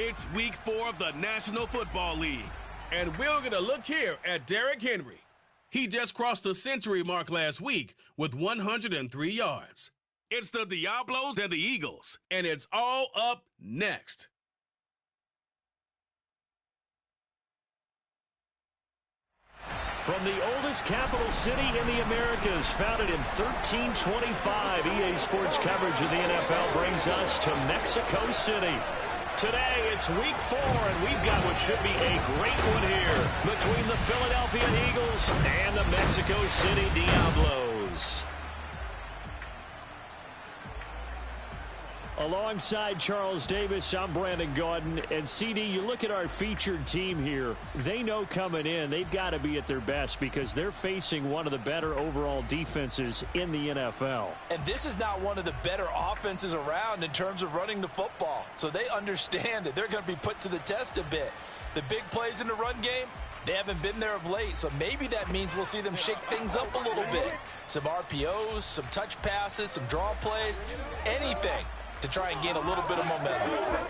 It's week 4 of the National Football League, and we're going to look here at Derrick Henry. He just crossed the century mark last week with 103 yards. It's the Diablos and the Eagles, and it's all up next. From the oldest capital city in the Americas, founded in 1325, EA Sports coverage of the NFL brings us to Mexico City. Today, it's week 4, and we've got what should be a great one here between the Philadelphia Eagles and the Mexico City Diablos. Alongside Charles Davis, I'm Brandon Gaudin. And CD, you look at our featured team here. They know coming in they've got to be at their best because they're facing one of the better overall defenses in the NFL. And this is not one of the better offenses around in terms of running the football. So they understand that they're going to be put to the test a bit. The big plays in the run game, they haven't been there of late. So maybe that means we'll see them shake things up a little bit. Some RPOs, some touch passes, some draw plays, anything to try and gain a little bit of momentum.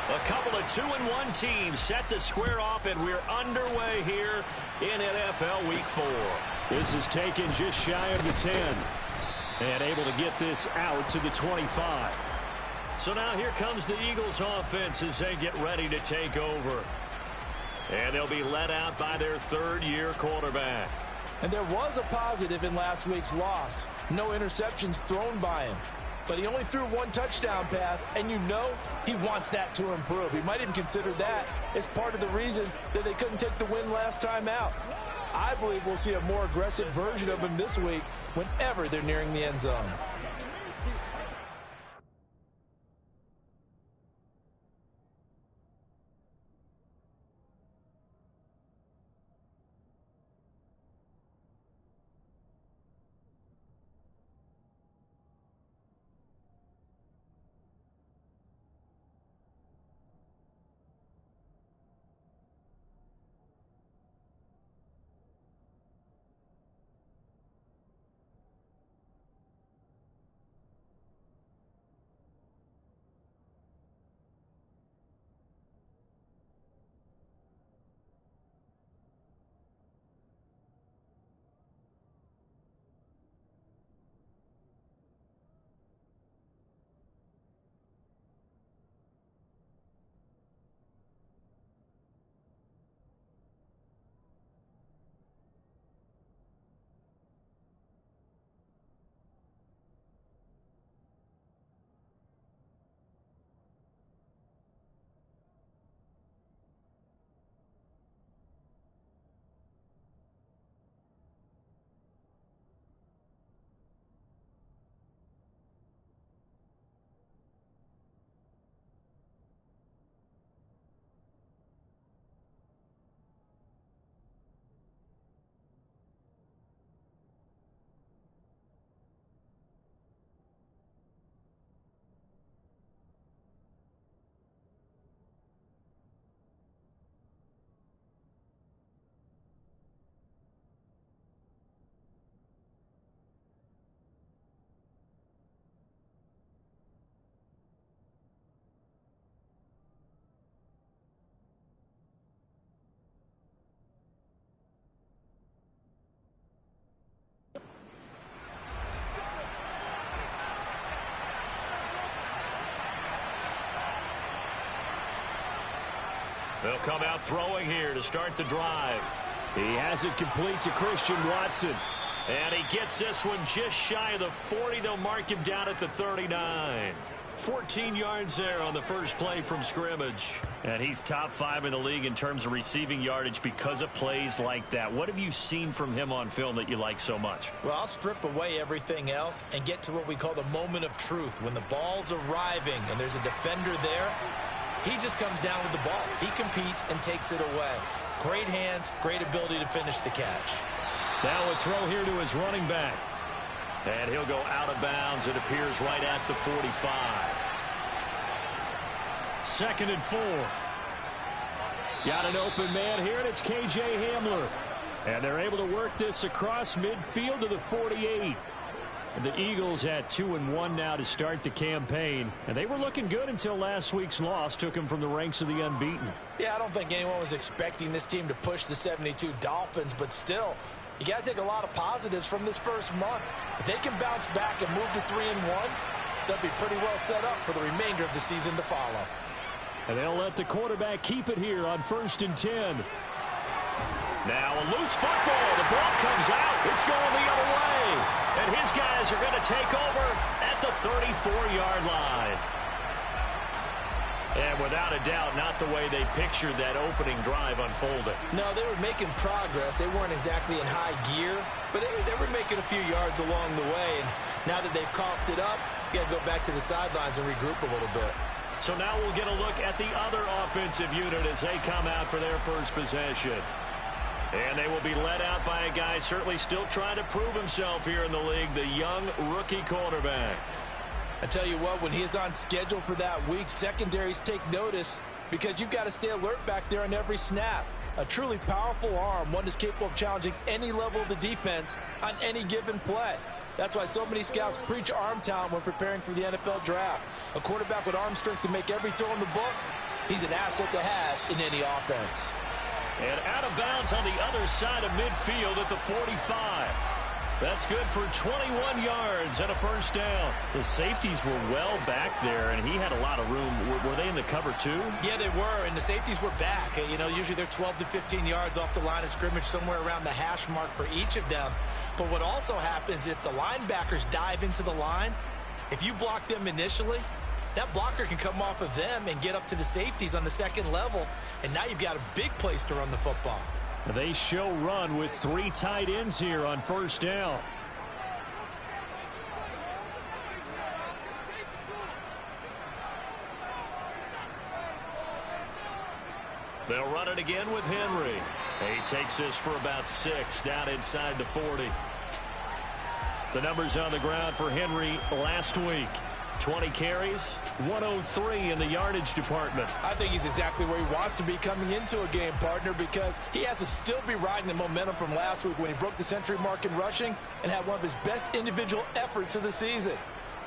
A couple of 2-1 teams set to square off, and we're underway here in NFL Week 4. This is taken just shy of the 10. And able to get this out to the 25. So now here comes the Eagles offense as they get ready to take over. And they'll be led out by their third-year quarterback. And there was a positive in last week's loss. No interceptions thrown by him. But he only threw one touchdown pass, and you know he wants that to improve. He might even consider that as part of the reason that they couldn't take the win last time out. I believe we'll see a more aggressive version of him this week whenever they're nearing the end zone. They'll come out throwing here to start the drive. He has it complete to Christian Watson. And he gets this one just shy of the 40. They'll mark him down at the 39. 14 yards there on the first play from scrimmage. And he's top 5 in the league in terms of receiving yardage because of plays like that. What have you seen from him on film that you like so much? Well, I'll strip away everything else and get to what we call the moment of truth. When the ball's arriving and there's a defender there, he just comes down with the ball. He competes and takes it away. Great hands, great ability to finish the catch. Now a throw here to his running back. And he'll go out of bounds. It appears right at the 45. 2nd and 4. Got an open man here, and it's K.J. Hamler. And they're able to work this across midfield to the 48. And the Eagles at 2-1 now to start the campaign. And they were looking good until last week's loss took them from the ranks of the unbeaten. Yeah, I don't think anyone was expecting this team to push the 72 Dolphins, but still, you got to take a lot of positives from this first month. If they can bounce back and move to 3-1, they'll be pretty well set up for the remainder of the season to follow. And they'll let the quarterback keep it here on 1st and 10. Now a loose football. The ball comes out. It's going the other way. And his guys are going to take over at the 34-yard line. And without a doubt, not the way they pictured that opening drive unfolded. No, they were making progress. They weren't exactly in high gear, but they were making a few yards along the way. And now that they've coughed it up, you got to go back to the sidelines and regroup a little bit. So now we'll get a look at the other offensive unit as they come out for their first possession. And they will be led out by a guy certainly still trying to prove himself here in the league, the young rookie quarterback. I tell you what, when he is on schedule for that week, secondaries take notice because you've got to stay alert back there on every snap. A truly powerful arm, one is capable of challenging any level of the defense on any given play. That's why so many scouts preach arm talent when preparing for the NFL draft. A quarterback with arm strength to make every throw in the book, he's an asset to have in any offense. And out of bounds on the other side of midfield at the 45. That's good for 21 yards and a first down. The safeties were well back there, and he had a lot of room. Were they in the cover too? Yeah, they were, and the safeties were back. You know, usually they're 12 to 15 yards off the line of scrimmage, somewhere around the hash mark for each of them. But what also happens if the linebackers dive into the line, if you block them initially, that blocker can come off of them and get up to the safeties on the second level, and now you've got a big place to run the football. They show run with 3 tight ends here on first down. They'll run it again with Henry. He takes this for about 6 down inside the 40. The numbers on the ground for Henry last week. 20 carries, 103 in the yardage department. I think he's exactly where he wants to be coming into a game, partner, because he has to still be riding the momentum from last week when he broke the century mark in rushing and had one of his best individual efforts of the season.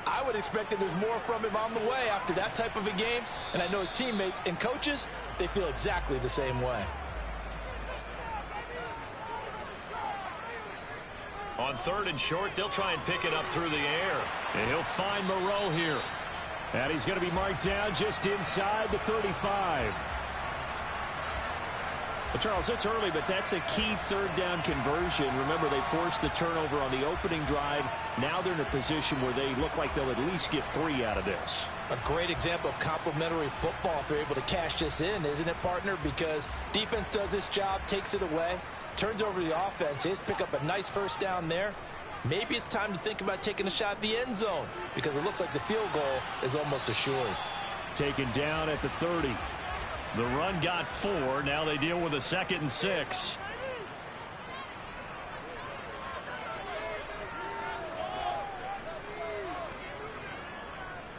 I would expect that there's more from him on the way after that type of a game, and I know his teammates and coaches, they feel exactly the same way. On 3rd and short, they'll try and pick it up through the air. And he'll find Moreau here. And he's going to be marked down just inside the 35. Well, Charles, it's early, but that's a key 3rd down conversion. Remember, they forced the turnover on the opening drive. Now they're in a position where they look like they'll at least get 3 out of this. A great example of complementary football if they're able to cash this in, isn't it, partner? Because defense does this job, takes it away, turns over the offense. They just pick up a nice first down there. Maybe it's time to think about taking a shot at the end zone because it looks like the field goal is almost assured. Taken down at the 30. The run got 4. Now they deal with a 2nd and 6.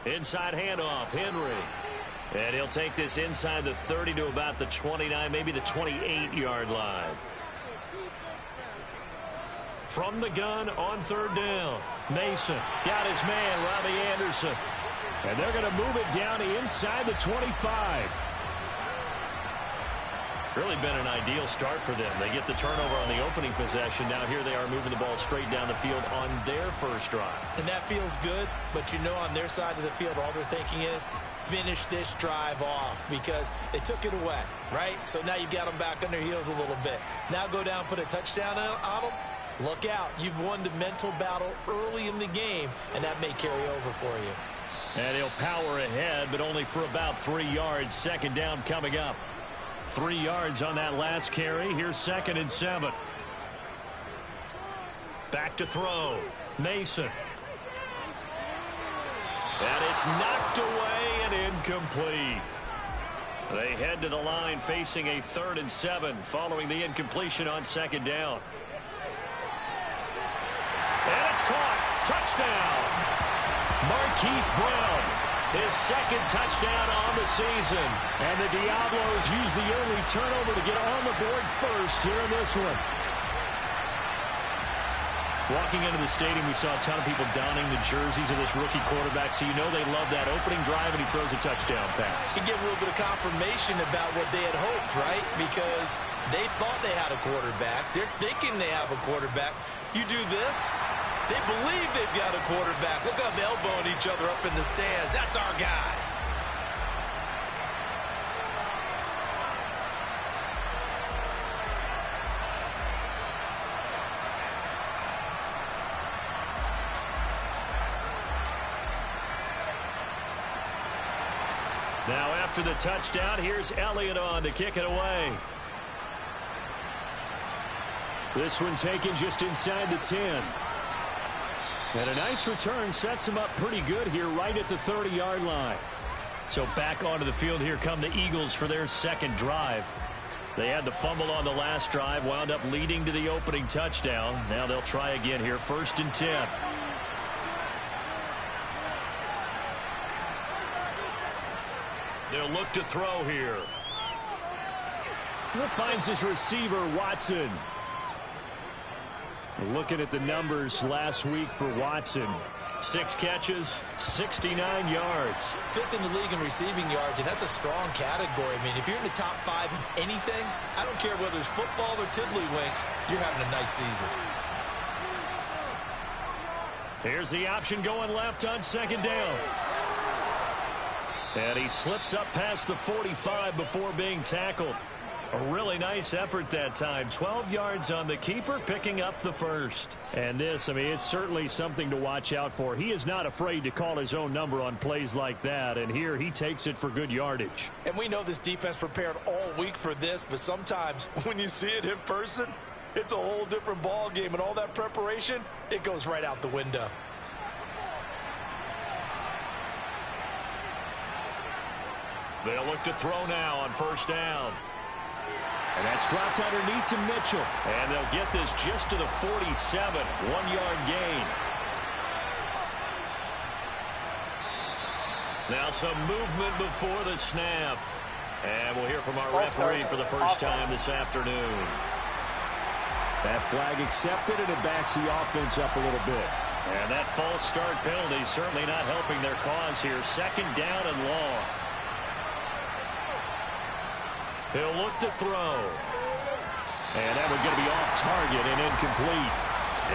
Inside handoff, Henry. And he'll take this inside the 30 to about the 29, maybe the 28-yard line. From the gun on 3rd down. Mason got his man, Robbie Anderson. And they're going to move it down to inside the 25. Really been an ideal start for them. They get the turnover on the opening possession. Now here they are moving the ball straight down the field on their first drive. And that feels good, but you know on their side of the field all they're thinking is finish this drive off because they took it away, right? So now you've got them back on their heels a little bit. Now go down, put a touchdown on them. Look out. You've won the mental battle early in the game, and that may carry over for you. And he'll power ahead, but only for about 3 yards. 2nd down coming up. 3 yards on that last carry. Here's 2nd and 7. Back to throw. Mason. And it's knocked away and incomplete. They head to the line facing a 3rd and 7 following the incompletion on 2nd down. And it's caught. Touchdown! Marquise Brown, his second touchdown on the season. And the Diablos use the early turnover to get on the board first here in this one. Walking into the stadium, we saw a ton of people donning the jerseys of this rookie quarterback, so you know they love that opening drive, and he throws a touchdown pass. You get a little bit of confirmation about what they had hoped, right? Because they thought they had a quarterback. They're thinking they have a quarterback. You do this, they believe they've got a quarterback. Look up, elbowing each other up in the stands. That's our guy. Now after the touchdown, here's Elliott on to kick it away. This one taken just inside the 10. And a nice return sets him up pretty good here right at the 30-yard line. So back onto the field here come the Eagles for their second drive. They had the fumble on the last drive, wound up leading to the opening touchdown. Now they'll try again here, 1st and 10. They'll look to throw here. Finds his receiver, Watson. Looking at the numbers last week for Watson. 6 catches, 69 yards. 5th in the league in receiving yards, and that's a strong category. I mean, if you're in the top 5 in anything, I don't care whether it's football or tiddlywinks, you're having a nice season. Here's the option going left on 2nd down. And he slips up past the 45 before being tackled. A really nice effort that time. 12 yards on the keeper, picking up the first. And this, I mean, it's certainly something to watch out for. He is not afraid to call his own number on plays like that. And here he takes it for good yardage. And we know this defense prepared all week for this, but sometimes when you see it in person, it's a whole different ball game. And all that preparation, it goes right out the window. They'll look to throw now on 1st down. And that's dropped underneath to Mitchell. And they'll get this just to the 47. 1-yard gain. Now some movement before the snap. And we'll hear from our referee for the first time this afternoon. That flag accepted, and it backs the offense up a little bit. And that false start penalty certainly not helping their cause here. 2nd down and long. He'll look to throw. And that one's going to be off target and incomplete.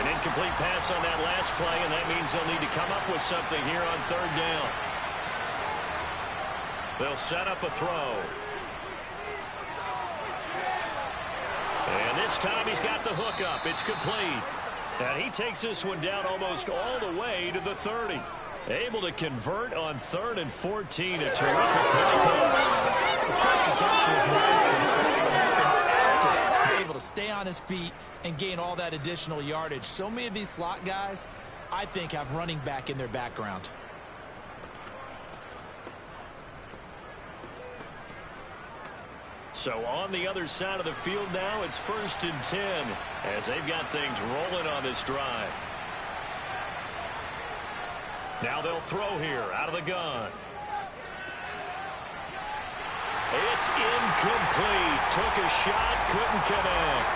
An incomplete pass on that last play, and that means they'll need to come up with something here on 3rd down. They'll set up a throw. And this time he's got the hook up. It's complete. And he takes this one down almost all the way to the 30. Able to convert on 3rd and 14. A terrific play call. Of course, the catch was nice, but what happened after? Able to stay on his feet and gain all that additional yardage. So many of these slot guys, I think, have running back in their background. So on the other side of the field now, it's 1st and 10 as they've got things rolling on this drive. Now they'll throw here out of the gun. It's incomplete. Took a shot, couldn't connect.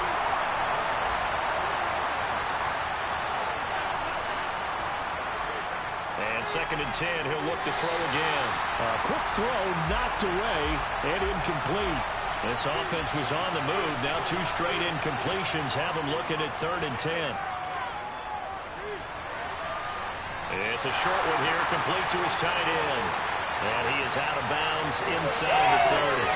And 2nd and 10, he'll look to throw again. A quick throw knocked away and incomplete. This offense was on the move. Now 2 straight incompletions have them looking at 3rd and 10. It's a short one here, complete to his tight end. And he is out of bounds inside the 30.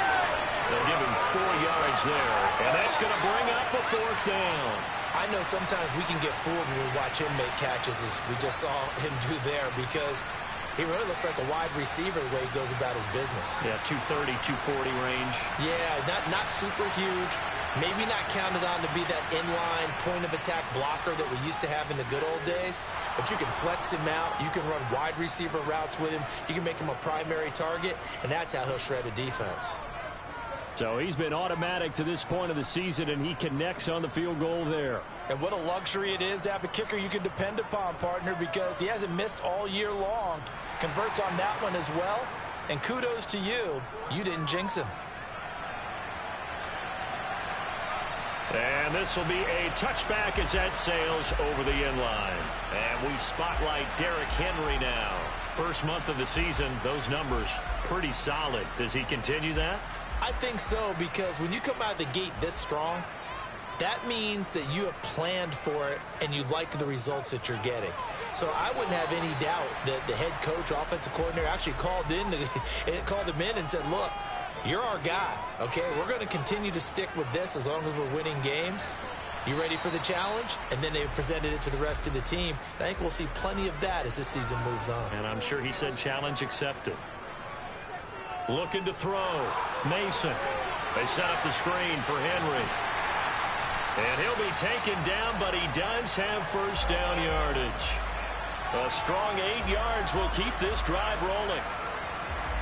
They'll give him 4 yards there. And that's going to bring up a 4th down. I know sometimes we can get fooled when we watch him make catches, as we just saw him do there, because he really looks like a wide receiver the way he goes about his business. Yeah, 230, 240 range. Yeah, not super huge. Maybe not counted on to be that inline point-of-attack blocker that we used to have in the good old days. But you can flex him out. You can run wide receiver routes with him. You can make him a primary target, and that's how he'll shred a defense. So he's been automatic to this point of the season, and he connects on the field goal there. And what a luxury it is to have a kicker you can depend upon, partner, because he hasn't missed all year long. Converts on that one as well. And kudos to you. You didn't jinx him. And this will be a touchback as that sails over the end line. And we spotlight Derrick Henry now. First month of the season, those numbers pretty solid. Does he continue that? I think so, because when you come out of the gate this strong, that means that you have planned for it and you like the results that you're getting. So I wouldn't have any doubt that the head coach, offensive coordinator, actually called him in and said, look, you're our guy, okay? We're going to continue to stick with this as long as we're winning games. You ready for the challenge? And then they presented it to the rest of the team. And I think we'll see plenty of that as this season moves on. And I'm sure he said challenge accepted. Looking to throw. Mason. They set up the screen for Henry. And he'll be taken down, but he does have first down yardage. A strong 8 yards will keep this drive rolling.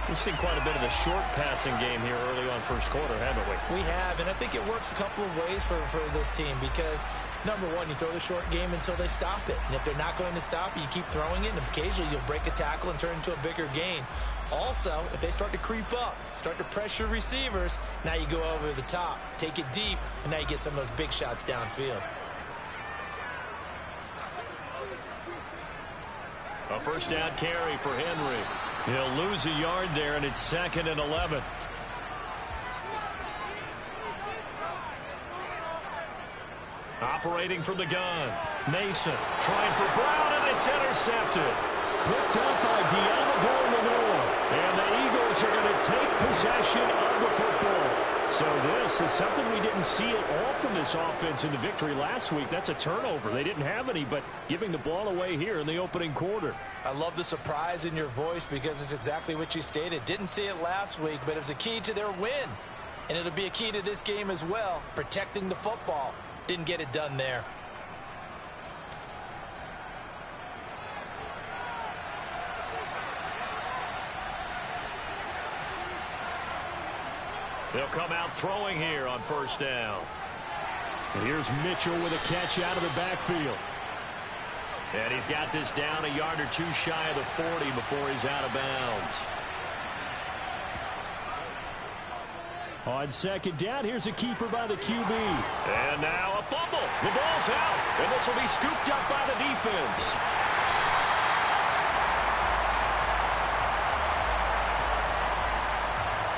We've seen quite a bit of a short passing game here early on first quarter, haven't we? We have, and I think it works a couple of ways for this team because, number one, you throw the short game until they stop it. And if they're not going to stop it, you keep throwing it, and occasionally you'll break a tackle and turn it into a bigger gain. Also, if they start to creep up, start to pressure receivers, now you go over the top, take it deep, and now you get some of those big shots downfield. A first down carry for Henry. He'll lose a yard there, and it's 2nd and 11. Operating from the gun. Mason trying for Brown, and it's intercepted. Picked up by Diamador Lenore. And the Eagles are going to take possession of the football. So this is something we didn't see at all from this offense in the victory last week. That's a turnover. They didn't have any, but giving the ball away here in the opening quarter. I love the surprise in your voice because it's exactly what you stated. Didn't see it last week, but it was a key to their win. And it'll be a key to this game as well, protecting the football. Didn't get it done there. They'll come out throwing here on first down. And here's Mitchell with a catch out of the backfield. And he's got this down a yard or two shy of the 40 before he's out of bounds. On second down, here's a keeper by the QB. And now a fumble. The ball's out, and this will be scooped up by the defense.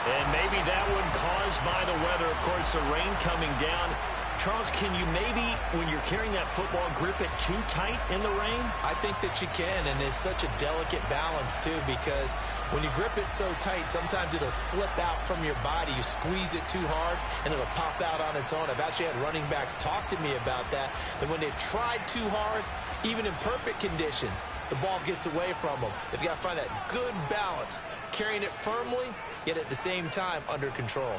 And maybe that one caused by the weather. Of course, the rain coming down. Charles, can you maybe, when you're carrying that football, grip it too tight in the rain? I think that you can, and it's such a delicate balance, too, because when you grip it so tight, sometimes it'll slip out from your body. You squeeze it too hard, and it'll pop out on its own. I've actually had running backs talk to me about that when they've tried too hard, even in perfect conditions, the ball gets away from them. They've got to find that good balance, carrying it firmly, yet at the same time under control.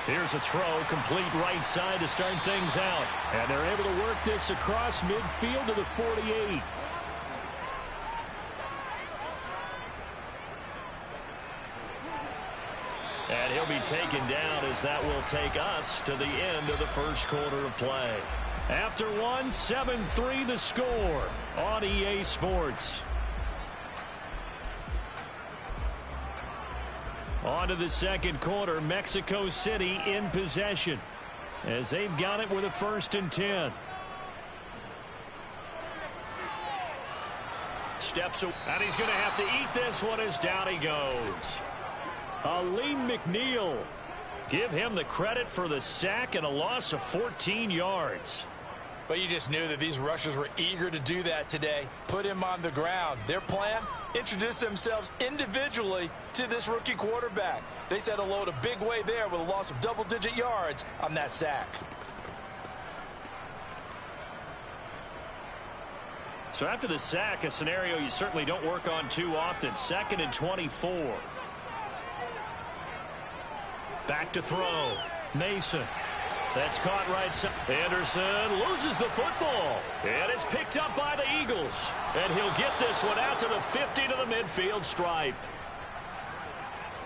Here's a throw, complete right side to start things out. And they're able to work this across midfield to the 48. And he'll be taken down as that will take us to the end of the first quarter of play. After one, 7-3 the score on EA Sports. On to the second quarter, Mexico City in possession as they've got it with a 1st and 10. Steps away, and he's going to have to eat this one as down he goes. Aleem McNeil, give him the credit for the sack and a loss of 14 yards. But you just knew that these rushers were eager to do that today. Put him on the ground. Their plan, introduce themselves individually to this rookie quarterback. They said hello to big way there with a loss of double-digit yards on that sack. So after the sack, a scenario you certainly don't work on too often. 2nd and 24. Back to throw. Mason. That's caught right side. Anderson loses the football. And it's picked up by the Eagles. And he'll get this one out to the 50 to the midfield stripe.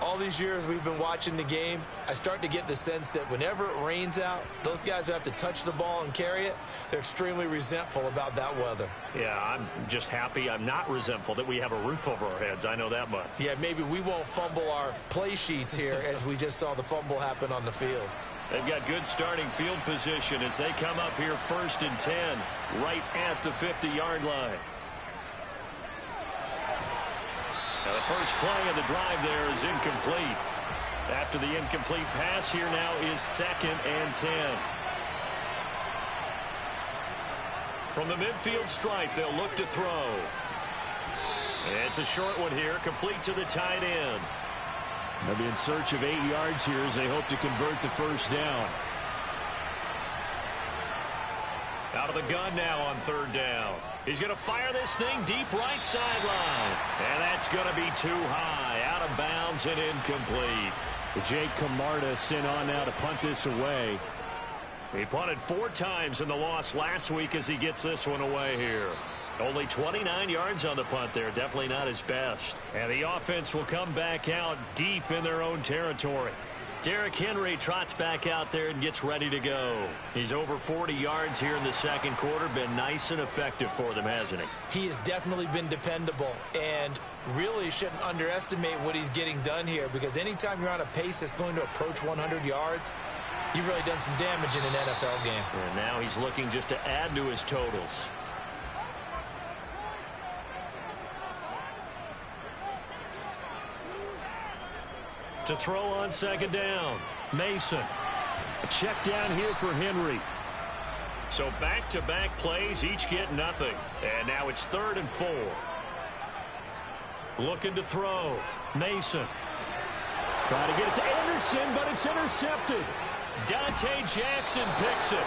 All these years we've been watching the game, I start to get the sense that whenever it rains out, those guys who have to touch the ball and carry it, they're extremely resentful about that weather. Yeah, I'm just happy I'm not resentful that we have a roof over our heads. I know that much. Yeah, maybe we won't fumble our play sheets here as we just saw the fumble happen on the field. They've got good starting field position as they come up here 1st and 10, right at the 50-yard line. Now the first play of the drive there is incomplete. After the incomplete pass, here now is 2nd and 10. From the midfield stripe, they'll look to throw. It's a short one here, complete to the tight end. They'll be in search of 8 yards here as they hope to convert the first down. Out of the gun now on 3rd down. He's going to fire this thing deep right sideline. And that's going to be too high. Out of bounds and incomplete. Jake Camarda sent on now to punt this away. He punted 4 times in the loss last week as he gets this one away here. Only 29 yards on the punt there. Definitely not his best. And the offense will come back out deep in their own territory. Derrick Henry trots back out there and gets ready to go. He's over 40 yards here in the second quarter. Been nice and effective for them, hasn't he? He has definitely been dependable and really shouldn't underestimate what he's getting done here, because anytime you're on a pace that's going to approach 100 yards, you've really done some damage in an NFL game. And now he's looking just to add to his totals. To throw on 2nd down, Mason. A check down here for Henry. So back-to-back plays, each get nothing. And now it's 3rd and 4. Looking to throw, Mason. Trying to get it to Anderson, but it's intercepted. Dante Jackson picks it.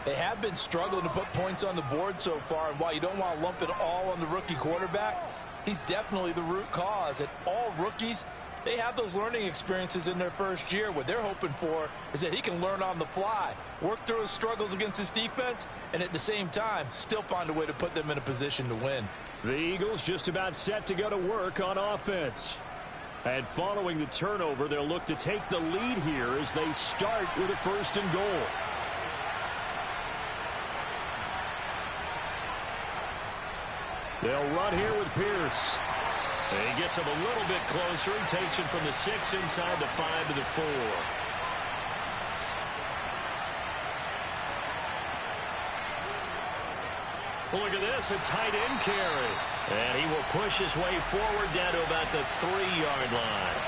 They have been struggling to put points on the board so far, and while you don't want to lump it all on the rookie quarterback, he's definitely the root cause. And all rookies, they have those learning experiences in their first year. What they're hoping for is that he can learn on the fly, work through his struggles against his defense, and at the same time, still find a way to put them in a position to win. The Eagles just about set to go to work on offense. And following the turnover, they'll look to take the lead here as they start with a 1st and goal. They'll run here with Pierce. And he gets him a little bit closer. He takes it from the 6 inside the 5 to the 4. Look at this, a tight end carry. And he will push his way forward down to about the 3-yard line.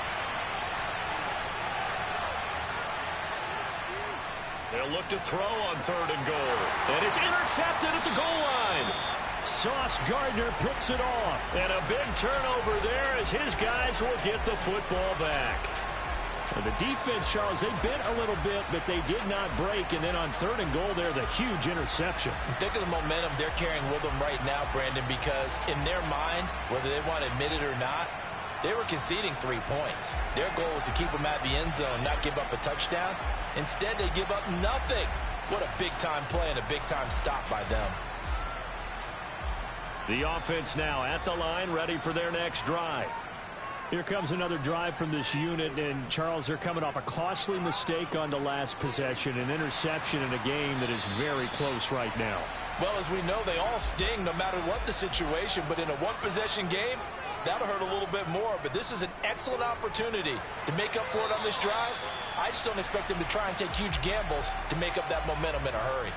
They'll look to throw on 3rd and goal. And it's intercepted at the goal line. Sauce Gardner picks it off. And a big turnover there as his guys will get the football back. And the defense, Charles, they bent a little bit, but they did not break. And then on 3rd and goal there, the huge interception. Think of the momentum they're carrying with them right now, Brandon, because in their mind, whether they want to admit it or not, they were conceding 3 points. Their goal was to keep them at the end zone, not give up a touchdown. Instead, they give up nothing. What a big-time play and a big-time stop by them. The offense now at the line, ready for their next drive. Here comes another drive from this unit, and Charles, they're coming off a costly mistake on the last possession, an interception in a game that is very close right now. Well, as we know, they all sting no matter what the situation, but in a one-possession game, that'll hurt a little bit more. But this is an excellent opportunity to make up for it on this drive. I just don't expect them to try and take huge gambles to make up that momentum in a hurry.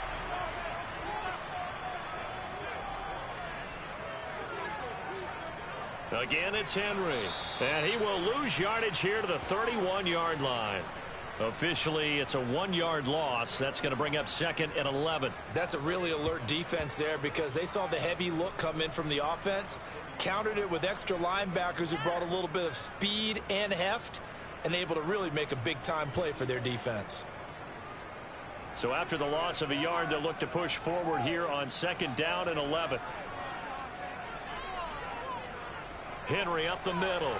Again, it's Henry. And he will lose yardage here to the 31-yard line. Officially, it's a 1-yard loss. That's going to bring up 2nd and 11. That's a really alert defense there because they saw the heavy look come in from the offense, countered it with extra linebackers who brought a little bit of speed and heft, and able to really make a big-time play for their defense. So after the loss of a yard, they'll look to push forward here on 2nd down and 11. Henry up the middle.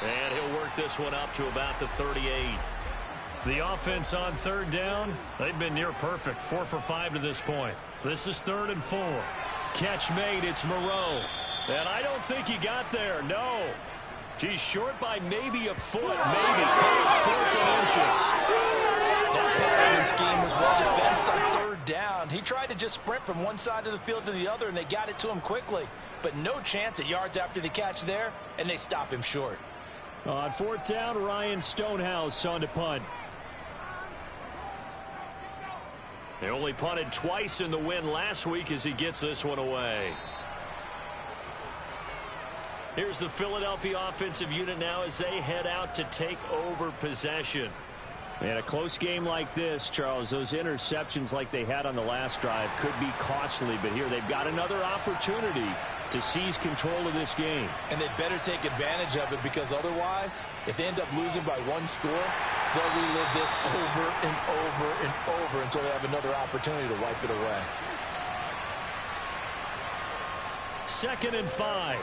And he'll work this one up to about the 38. The offense on 3rd down, they've been near perfect. 4 for 5 to this point. This is 3rd and 4. Catch made. It's Moreau. And I don't think he got there. No. He's short by maybe a foot. Maybe. 4th and inches. That passing scheme was well defensed on 3rd down. He tried to just sprint from one side of the field to the other, and they got it to him quickly. But no chance at yards after the catch there, and they stop him short. On 4th down, Ryan Stonehouse on to punt. They only punted twice in the win last week as he gets this one away. Here's the Philadelphia offensive unit now as they head out to take over possession. In a close game like this, Charles, those interceptions like they had on the last drive could be costly. But here they've got another opportunity to seize control of this game. And they'd better take advantage of it, because otherwise, if they end up losing by 1 score, they'll relive this over and over and over until they have another opportunity to wipe it away. 2nd and 5.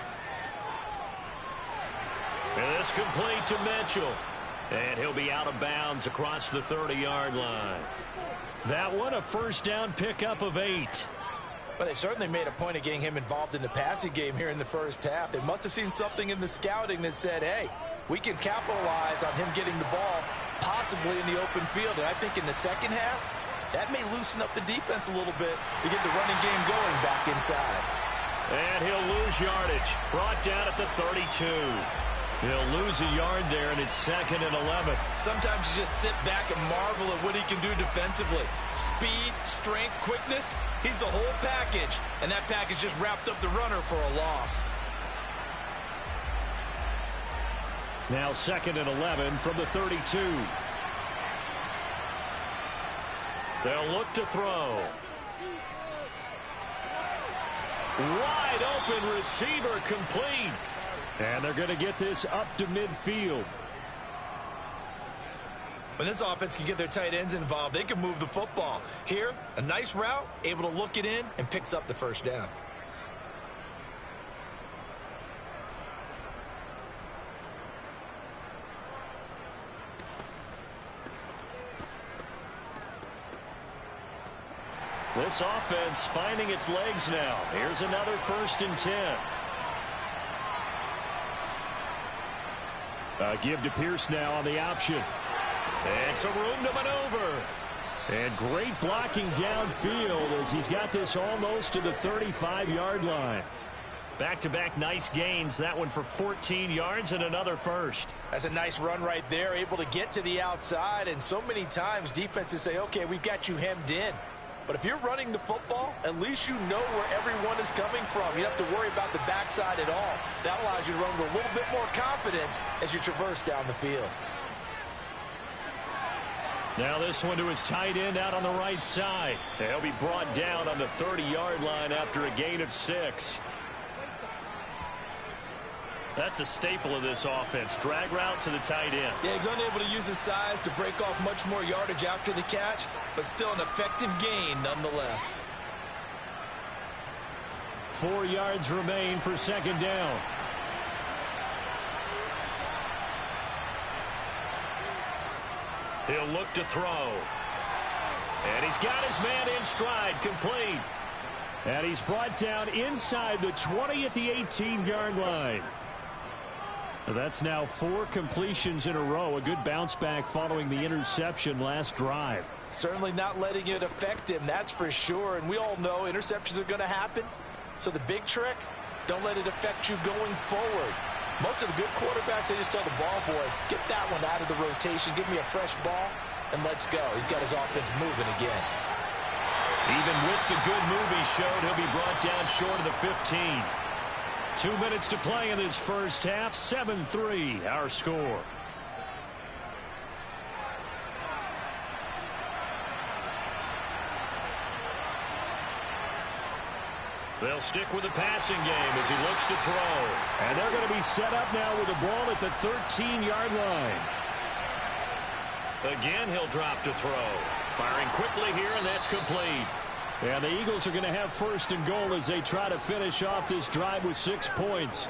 And it's complete to Mitchell. And he'll be out of bounds across the 30-yard line. That one, a 1st down pickup of 8. Well, they certainly made a point of getting him involved in the passing game here in the 1st half. They must have seen something in the scouting that said, hey, we can capitalize on him getting the ball possibly in the open field. And I think in the 2nd half, that may loosen up the defense a little bit to get the running game going back inside. And he'll lose yardage. Brought down at the 32. He'll lose a yard there, and it's 2nd and 11. Sometimes you just sit back and marvel at what he can do defensively. Speed, strength, quickness, he's the whole package. And that package just wrapped up the runner for a loss. Now 2nd and 11 from the 32. They'll look to throw. Wide open receiver, complete. And they're going to get this up to midfield. When this offense can get their tight ends involved, they can move the football. Here, a nice route, able to look it in, and picks up the 1st down. This offense finding its legs now. Here's another 1st and 10. Give to Pierce now on the option. And some room to maneuver. And great blocking downfield as he's got this almost to the 35-yard line. Back-to-back nice gains. That one for 14 yards and another 1st. That's a nice run right there, able to get to the outside. And so many times defenses say, okay, we've got you hemmed in. But if you're running the football, at least you know where everyone is coming from. You don't have to worry about the backside at all. That allows you to run with a little bit more confidence as you traverse down the field. Now this one to his tight end out on the right side. He'll be brought down on the 30-yard line after a gain of 6. That's a staple of this offense. Drag route to the tight end. Yeah, he's unable to use his size to break off much more yardage after the catch, but still an effective gain nonetheless. 4 yards remain for 2nd down. He'll look to throw. And he's got his man in stride, complete. And he's brought down inside the 20 at the 18-yard line. That's now 4 completions in a row. A good bounce back following the interception last drive. Certainly not letting it affect him, that's for sure. And we all know interceptions are going to happen. So the big trick, don't let it affect you going forward. Most of the good quarterbacks, they just tell the ball boy, get that one out of the rotation, give me a fresh ball, and let's go. He's got his offense moving again. Even with the good move he showed, he'll be brought down short of the 15. 2 minutes to play in this 1st half. 7-3 our score. They'll stick with the passing game as he looks to throw. And they're going to be set up now with the ball at the 13-yard line. Again, he'll drop to throw. Firing quickly here, and that's complete. And the Eagles are going to have 1st and goal as they try to finish off this drive with 6 points.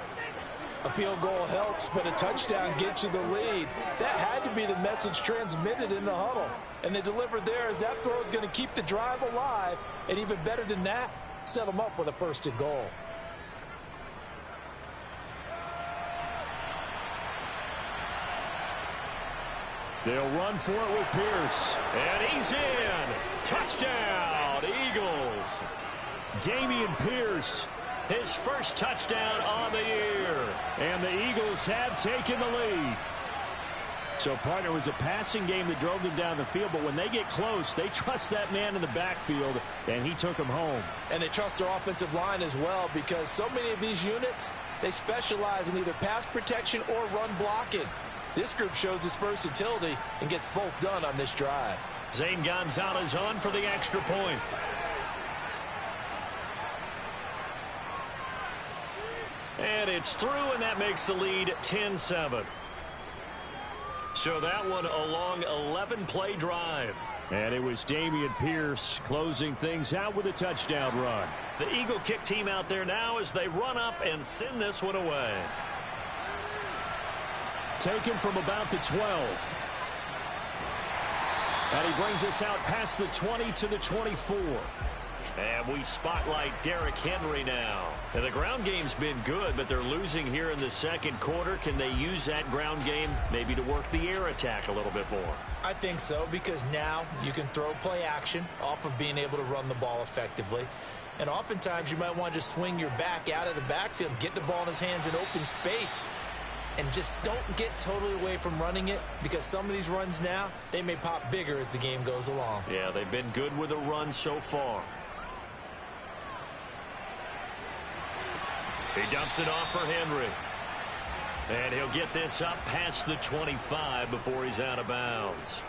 A field goal helps, but a touchdown gets you the lead. That had to be the message transmitted in the huddle. And they delivered there as that throw is going to keep the drive alive. And even better than that, set them up with a 1st and goal. They'll run for it with Pierce. And he's in. Touchdown, Eagles. Dameon Pierce, His first touchdown on the year. and the Eagles have taken the lead. So, partner, it was a passing game that drove them down the field, but when they get close, they trust that man in the backfield, and he took them home. And they trust their offensive line as well, because so many of these units, they specialize in either pass protection or run blocking. This group shows its versatility and gets both done on this drive. Zane Gonzalez on for the extra point. And it's through, and that makes the lead 10-7. So that one a long 11-play drive. And it was Dameon Pierce closing things out with a touchdown run. The Eagle kick team out there now as they run up and send this one away. Taken from about the 12. And he brings us out past the 20 to the 24. And we spotlight Derrick Henry now. And the ground game's been good, but they're losing here in the second quarter. Can they use that ground game maybe to work the air attack a little bit more? I think so, because now you can throw play action off of being able to run the ball effectively. And oftentimes you might want to just swing your back out of the backfield, get the ball in his hands in open space, and just don't get totally away from running it, because some of these runs now, they may pop bigger as the game goes along. Yeah, they've been good with a run so far. He dumps it off for Henry. And he'll get this up past the 25 before he's out of bounds.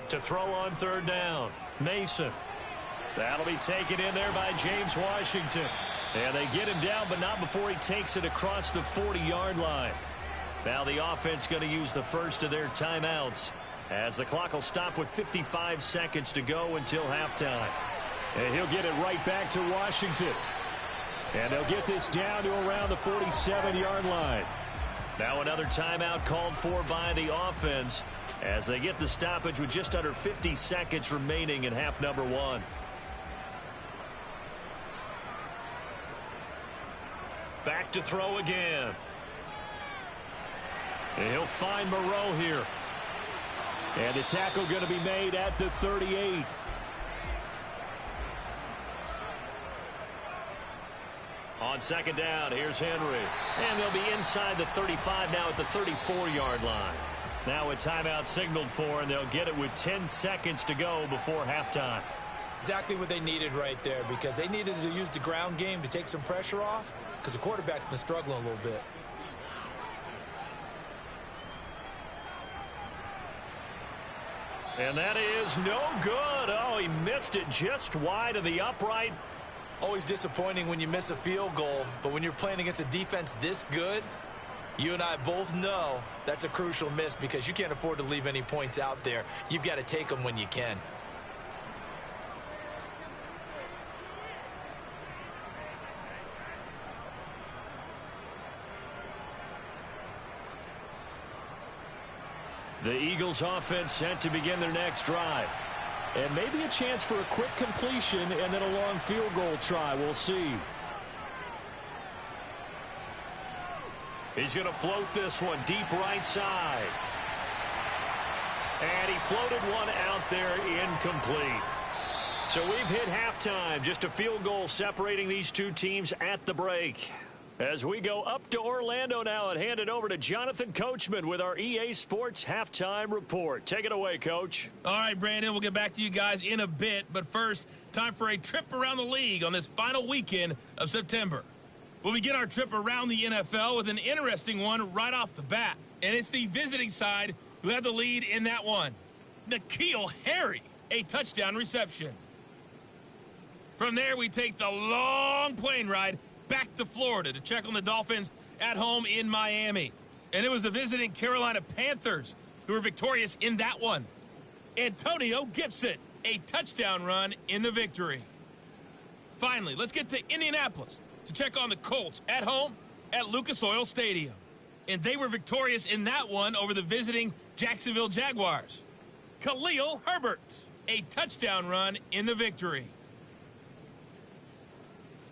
To throw on third down, Mason. That'll be taken in there by James Washington. And they get him down, but not before he takes it across the 40-yard line. Now the offense going to use the first of their timeouts, as the clock will stop with 55 seconds to go until halftime. And he'll get it right back to Washington. And they'll get this down to around the 47-yard line. Now another timeout called for by the offense as they get the stoppage with just under 50 seconds remaining in half number one. Back to throw again. And he'll find Moreau here. And the tackle going to be made at the 38. On second down, here's Henry. And they'll be inside the 35 now at the 34-yard line. Now a timeout signaled for, and they'll get it with 10 seconds to go before halftime. Exactly what they needed right there, because they needed to use the ground game to take some pressure off, because the quarterback's been struggling a little bit. And that is no good. Oh, he missed it just wide of the upright. Always disappointing when you miss a field goal, but when you're playing against a defense this good, you and I both know that's a crucial miss, because you can't afford to leave any points out there. You've got to take them when you can. The Eagles offense set to begin their next drive. And maybe a chance for a quick completion and then a long field goal try. We'll see. He's going to float this one deep right side. And he floated one out there incomplete. So we've hit halftime. Just a field goal separating these two teams at the break. As we go up to Orlando now and hand it over to Jonathan Coachman with our EA Sports Halftime Report. Take it away, Coach. All right, Brandon, we'll get back to you guys in a bit. But first, time for a trip around the league on this final weekend of September. We'll begin our trip around the NFL with an interesting one right off the bat. And it's the visiting side who had the lead in that one. N'Keal Harry, a touchdown reception. From there, we take the long plane ride back to Florida to check on the Dolphins at home in Miami. And it was the visiting Carolina Panthers who were victorious in that one. Antonio Gibson, a touchdown run in the victory. Finally, let's get to Indianapolis to check on the Colts at home at Lucas Oil Stadium. And they were victorious in that one over the visiting Jacksonville Jaguars. Khalil Herbert, a touchdown run in the victory.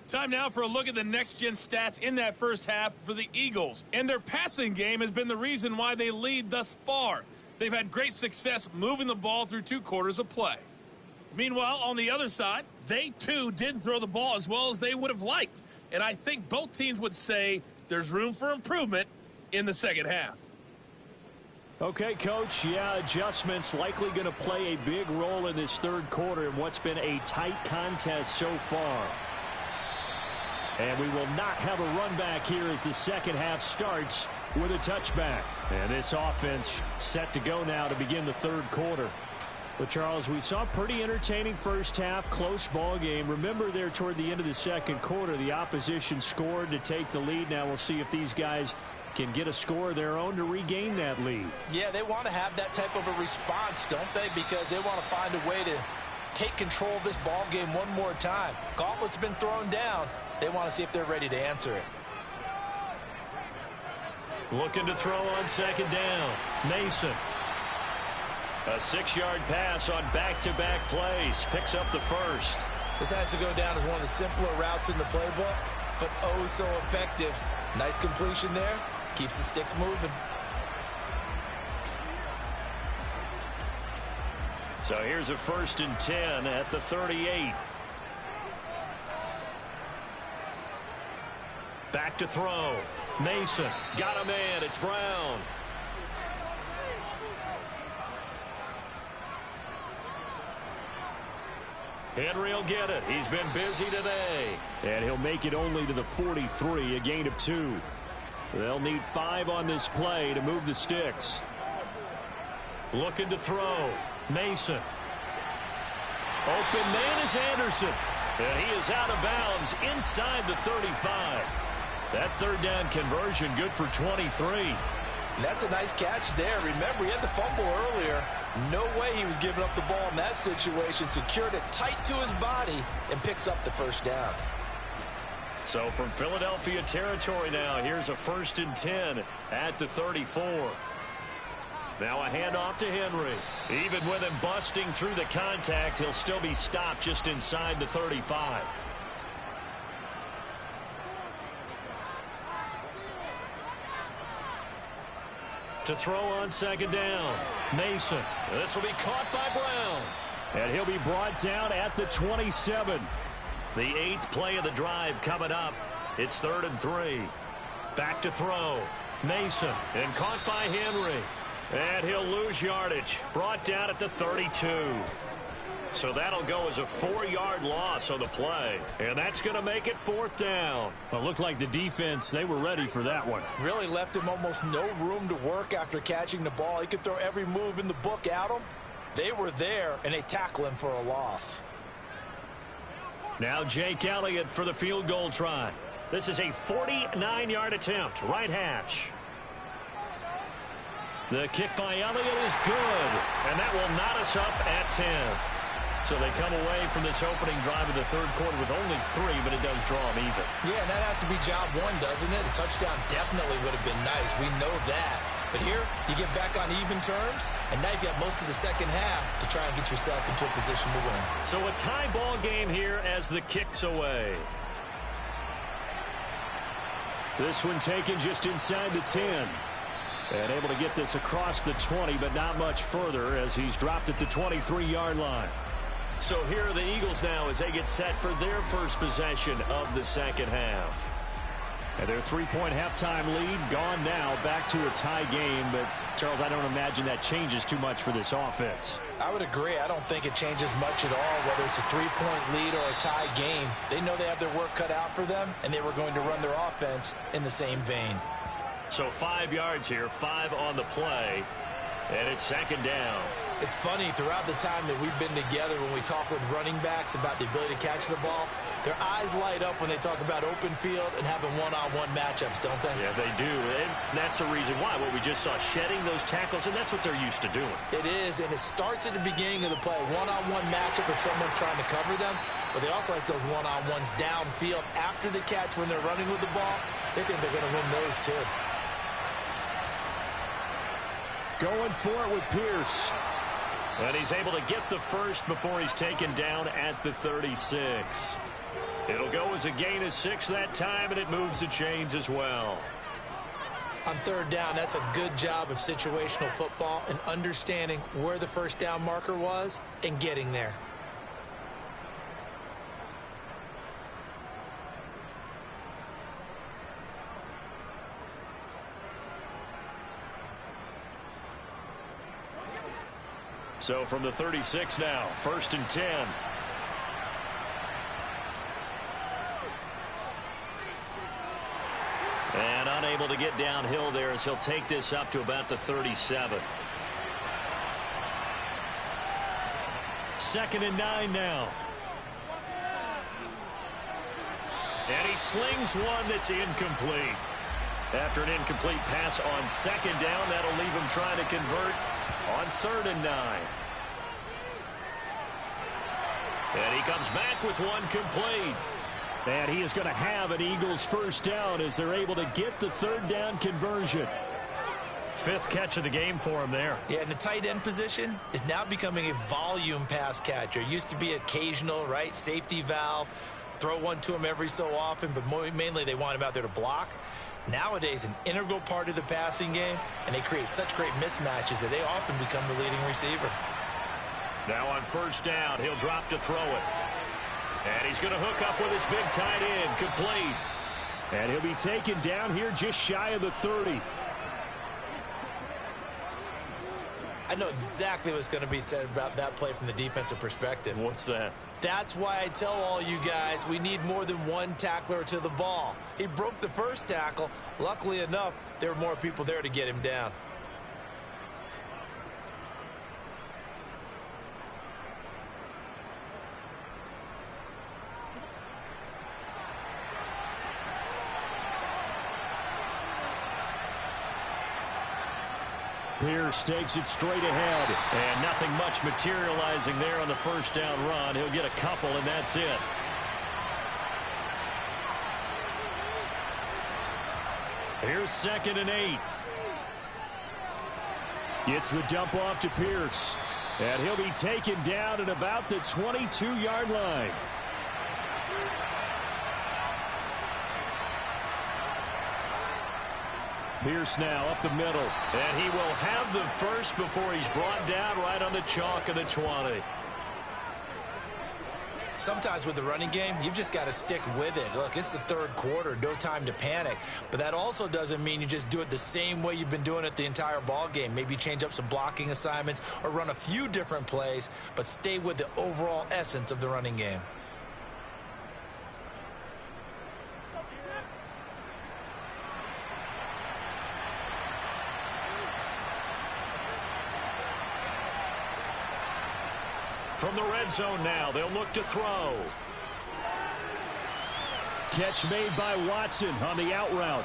Time now for a look at the next-gen stats in that first half for the Eagles. And their passing game has been the reason why they lead thus far. They've had great success moving the ball through 2 quarters of play. Meanwhile, on the other side, they too didn't throw the ball as well as they would have liked. And I think both teams would say there's room for improvement in the second half. Okay, Coach, yeah, adjustments likely going to play a big role in this third quarter in what's been a tight contest so far. And we will not have a run back here as the second half starts with a touchback. And this offense set to go now to begin the third quarter. But, Charles, we saw a pretty entertaining first half, close ball game. Remember there toward the end of the second quarter, the opposition scored to take the lead. Now we'll see if these guys can get a score of their own to regain that lead. Yeah, they want to have that type of a response, don't they? Because they want to find a way to take control of this ball game one more time. Gauntlet's been thrown down. They want to see if they're ready to answer it. Looking to throw on second down. Mason. A 6-yard pass on back-to-back plays. Picks up the first. This has to go down as one of the simpler routes in the playbook, but oh so effective. Nice completion there. Keeps the sticks moving. So here's a 1st and 10 at the 38. Back to throw. Mason got a man. It's Brown. Henry will get it. He's been busy today. And he'll make it only to the 43, a gain of 2. They'll need 5 on this play to move the sticks. Looking to throw. Mason. Open man is Anderson. And he is out of bounds inside the 35. That third down conversion good for 23. That's a nice catch there. Remember, he had the fumble earlier. No way he was giving up the ball in that situation. Secured it tight to his body and picks up the first down. So from Philadelphia territory now, here's a 1st and 10 at the 34. Now a handoff to Henry. Even with him busting through the contact, he'll still be stopped just inside the 35. To throw on second down. Mason. This will be caught by Brown. And he'll be brought down at the 27. The 8th play of the drive coming up. It's 3rd and 3. Back to throw. Mason. And caught by Henry. And he'll lose yardage. Brought down at the 32. So that'll go as a 4-yard loss on the play. And that's going to make it 4th down. Well, it looked like the defense, they were ready for that one. Really left him almost no room to work after catching the ball. He could throw every move in the book at him. They were there, and they tackle him for a loss. Now Jake Elliott for the field goal try. This is a 49-yard attempt. Right hash. The kick by Elliott is good. And that will knot us up at 10. So they come away from this opening drive of the third quarter with only 3, but it does draw them even. Yeah, and that has to be job 1, doesn't it? A touchdown definitely would have been nice. We know that. But here, you get back on even terms, and now you've got most of the second half to try and get yourself into a position to win. So a tie ball game here as the kick's away. This one taken just inside the 10. And able to get this across the 20, but not much further as he's dropped at the 23-yard line. So here are the Eagles now as they get set for their first possession of the second half. And their 3-point halftime lead gone now, back to a tie game. But, Charles, I don't imagine that changes too much for this offense. I would agree. I don't think it changes much at all, whether it's a 3-point lead or a tie game. They know they have their work cut out for them, and they were going to run their offense in the same vein. So 5 yards here, 5 on the play, and it's second down. It's funny, throughout the time that we've been together, when we talk with running backs about the ability to catch the ball, their eyes light up when they talk about open field and having one-on-one matchups, don't they? Yeah, they do, and that's the reason why. What we just saw, shedding those tackles, and that's what they're used to doing. It is, and it starts at the beginning of the play, one-on-one matchup if someone's trying to cover them, but they also like those one-on-ones downfield after the catch when they're running with the ball. They think they're going to win those too. Going for it with Pierce. And he's able to get the first before he's taken down at the 36. It'll go as a gain of 6 that time, and it moves the chains as well. On third down, that's a good job of situational football and understanding where the first down marker was and getting there. So from the 36 now, 1st and 10. And unable to get downhill there as he'll take this up to about the 37. 2nd and 9 now. And he slings one that's incomplete. After an incomplete pass on 2nd down, that'll leave him trying to convert on 3rd and 9. And he comes back with one complete. And he is going to have an Eagles first down as they're able to get the 3rd down conversion. 5th catch of the game for him there. Yeah, and the tight end position is now becoming a volume pass catcher. Used to be occasional, right? Safety valve. Throw one to him every so often, but mainly they want him out there to block. Nowadays, an integral part of the passing game, and they create such great mismatches that they often become the leading receiver. Now on 1st down, he'll drop to throw it. And he's going to hook up with his big tight end, complete. And he'll be taken down here just shy of the 30. I know exactly what's going to be said about that play from the defensive perspective. What's that? That's why I tell all you guys we need more than one tackler to the ball. He broke the first tackle. Luckily enough, there were more people there to get him down. Pierce takes it straight ahead. And nothing much materializing there on the 1st down run. He'll get a couple, and that's it. Here's 2nd and 8. Gets the dump off to Pierce. And he'll be taken down at about the 22-yard line. Pierce now up the middle. And he will have the first before he's brought down right on the chalk of the 20. Sometimes with the running game, you've just got to stick with it. Look, it's the 3rd quarter, no time to panic. But that also doesn't mean you just do it the same way you've been doing it the entire ball game. Maybe change up some blocking assignments or run a few different plays, but stay with the overall essence of the running game. From the red zone now, they'll look to throw. Catch made by Watson on the out route.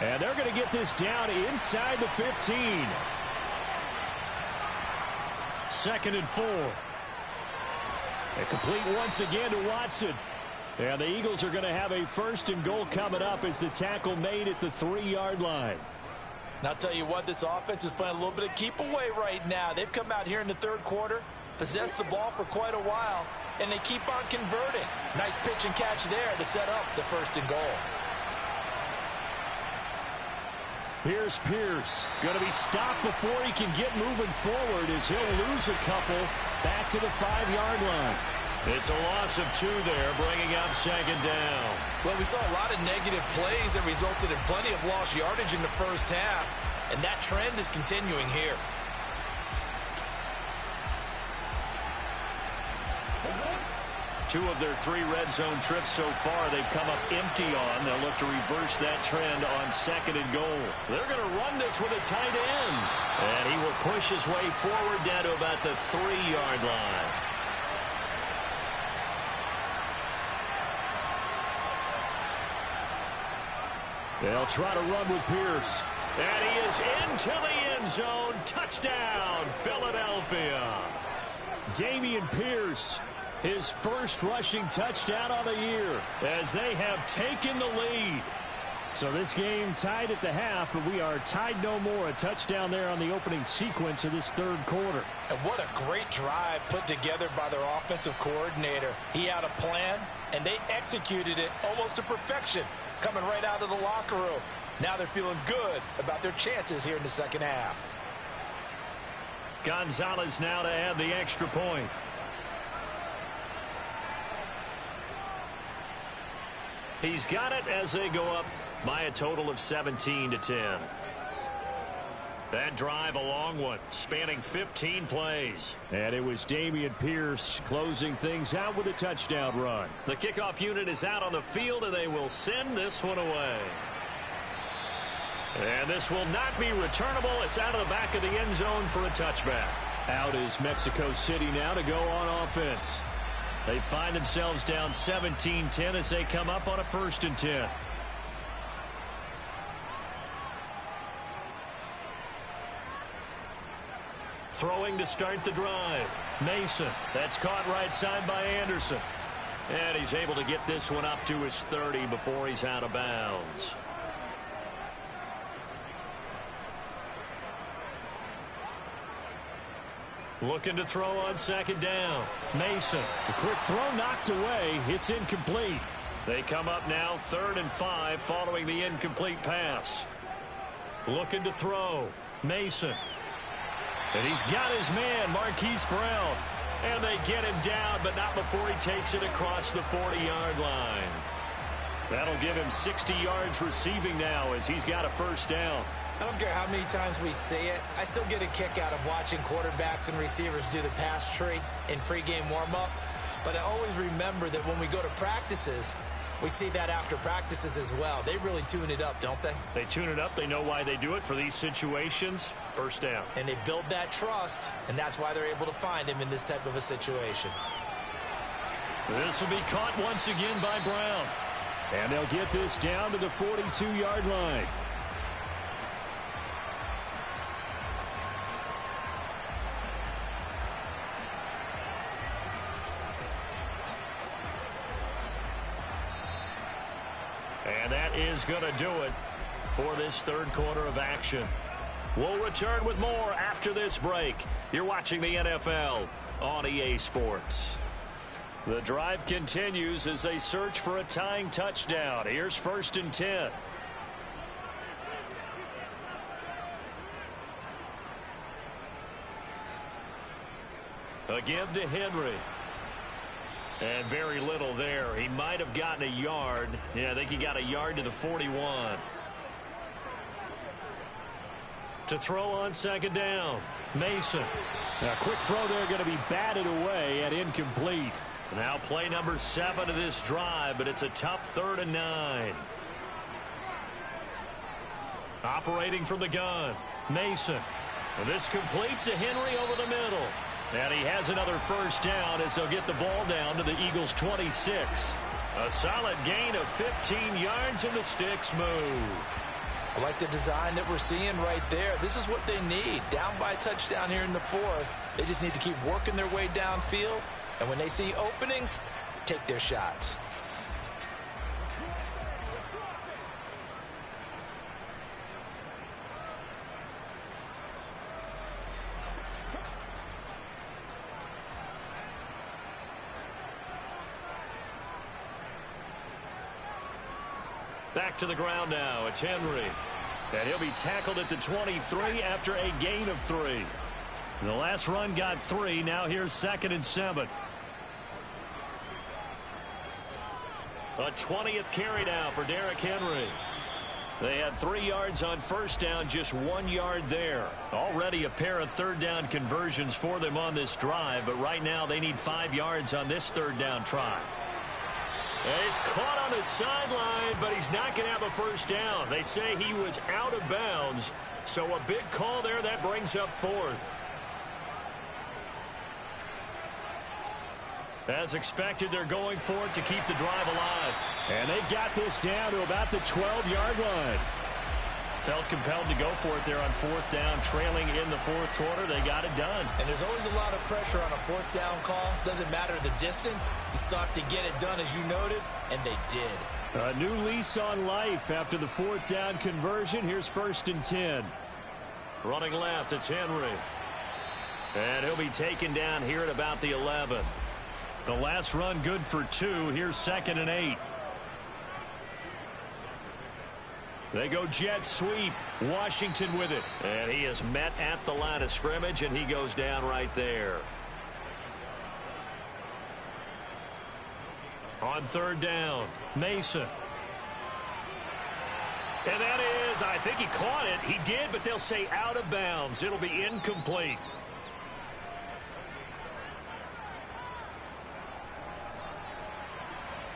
And they're going to get this down inside the 15. 2nd and 4. And complete once again to Watson. And the Eagles are going to have a 1st and goal coming up as the tackle made at the 3-yard line. And I'll tell you what, this offense is playing a little bit of keep away right now. They've come out here in the 3rd quarter, possessed the ball for quite a while, and they keep on converting. Nice pitch and catch there to set up the 1st and goal. Here's Pierce. Going to be stopped before he can get moving forward as he'll lose a couple back to the 5-yard line. It's a loss of 2 there, bringing up 2nd down. Well, we saw a lot of negative plays that resulted in plenty of lost yardage in the first half, and that trend is continuing here. Two of their 3 red zone trips so far they've come up empty on. They'll look to reverse that trend on 2nd and goal. They're going to run this with a tight end. And he will push his way forward down to about the 3-yard line. They'll try to run with Pierce. And he is into the end zone. Touchdown, Philadelphia. Dameon Pierce, his first rushing touchdown on the year as they have taken the lead. So this game tied at the half, but we are tied no more. A touchdown there on the opening sequence of this third quarter. And what a great drive put together by their offensive coordinator. He had a plan, and they executed it almost to perfection, coming right out of the locker room. Now they're feeling good about their chances here in the second half. Gonzalez now to add the extra point. He's got it as they go up by a total of 17-10. That drive, a long one, spanning 15 plays. And it was Dameon Pierce closing things out with a touchdown run. The kickoff unit is out on the field, and they will send this one away. And this will not be returnable. It's out of the back of the end zone for a touchback. Out is Mexico City now to go on offense. They find themselves down 17-10 as they come up on a 1st and 10. Throwing to start the drive. Mason. That's caught right side by Anderson. And he's able to get this one up to his 30 before he's out of bounds. Looking to throw on 2nd down. Mason. A quick throw knocked away. It's incomplete. They come up now 3rd and 5 following the incomplete pass. Looking to throw. Mason. And he's got his man, Marquise Brown. And they get him down, but not before he takes it across the 40-yard line. That'll give him 60 yards receiving now as he's got a 1st down. I don't care how many times we see it. I still get a kick out of watching quarterbacks and receivers do the pass tree in pregame warm-up. But I always remember that when we go to practices, we see that after practices as well. They really tune it up, don't they? They tune it up. They know why they do it for these situations. 1st down. And they build that trust, and that's why they're able to find him in this type of a situation. This will be caught once again by Brown. And they'll get this down to the 42-yard line. And that is going to do it for this 3rd quarter of action. We'll return with more after this break. You're watching the NFL on EA Sports. The drive continues as they search for a tying touchdown. Here's 1st and 10. A give to Henry. And very little there. He might have gotten a yard. Yeah, I think he got a yard to the 41. To throw on 2nd down. Mason. A quick throw there going to be batted away and incomplete. Now play number 7 of this drive, but it's a tough 3rd and 9. Operating from the gun. Mason. And this complete to Henry over the middle. And he has another 1st down as they'll get the ball down to the Eagles' 26. A solid gain of 15 yards and the sticks move. I like the design that we're seeing right there. This is what they need. Down by a touchdown here in the 4th. They just need to keep working their way downfield. And when they see openings, take their shots. Back to the ground now. It's Henry. And he'll be tackled at the 23 after a gain of 3. The last run got 3. Now here's 2nd and 7. A 20th carry now for Derrick Henry. They had 3 yards on 1st down, just 1 yard there. Already a pair of 3rd down conversions for them on this drive, but right now they need 5 yards on this 3rd down try. And he's caught on the sideline, but he's not going to have a 1st down. They say he was out of bounds, so a big call there that brings up 4th. As expected, they're going for it to keep the drive alive. And they've got this down to about the 12-yard line. Felt compelled to go for it there on 4th down, trailing in the 4th quarter. They got it done. And there's always a lot of pressure on a 4th down call. Doesn't matter the distance. You still have to get it done, as you noted, and they did. A new lease on life after the 4th down conversion. Here's 1st and 10. Running left, it's Henry. And he'll be taken down here at about the 11. The last run good for 2. Here's 2nd and 8. They go jet sweep. Washington with it. And he is met at the line of scrimmage, and he goes down right there. On 3rd down, Mason. And that is, I think he caught it. He did, but they'll say out of bounds. It'll be incomplete.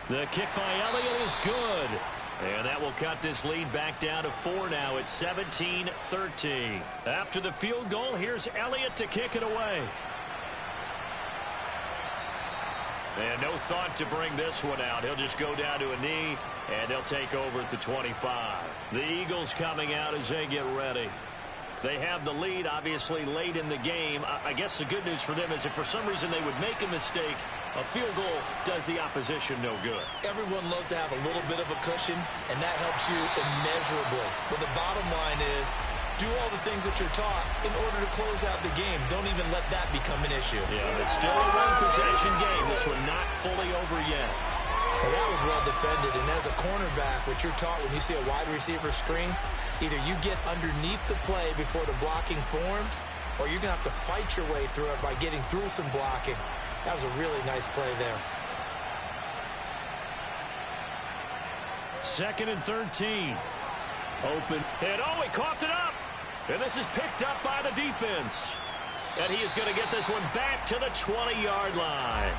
The kick by Elliott is good. And that will cut this lead back down to 4 now. It's 17-13. After the field goal, here's Elliott to kick it away. And no thought to bring this one out. He'll just go down to a knee, and they'll take over at the 25. The Eagles coming out as they get ready. They have the lead, obviously, late in the game. I guess the good news for them is if for some reason they would make a mistake, a field goal does the opposition no good. Everyone loves to have a little bit of a cushion, and that helps you immeasurably. But the bottom line is, do all the things that you're taught in order to close out the game. Don't even let that become an issue. Yeah, it's still a one-possession game. This one not fully over yet. Well, that was well defended, and as a cornerback, what you're taught when you see a wide receiver screen, either you get underneath the play before the blocking forms, or you're going to have to fight your way through it by getting through some blocking. That was a really nice play there. 2nd and 13. Open. And oh, he coughed it up. And this is picked up by the defense. And he is going to get this one back to the 20-yard line.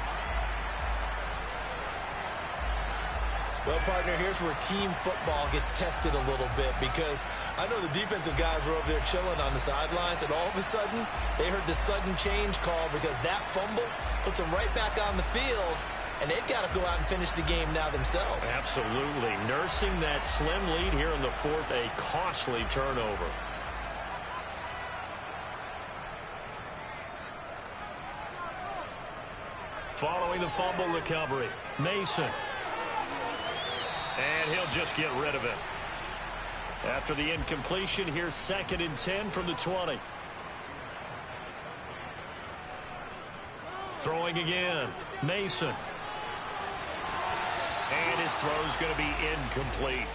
Well, partner, here's where team football gets tested a little bit, because I know the defensive guys were over there chilling on the sidelines, and all of a sudden they heard the sudden change call because that fumble puts them right back on the field, and they've got to go out and finish the game now themselves. Absolutely. Nursing that slim lead here in the 4th, a costly turnover. Following the fumble recovery, Mason. And he'll just get rid of it. After the incompletion, here's 2nd and 10 from the 20. Throwing again, Mason. And his throw's going to be incomplete.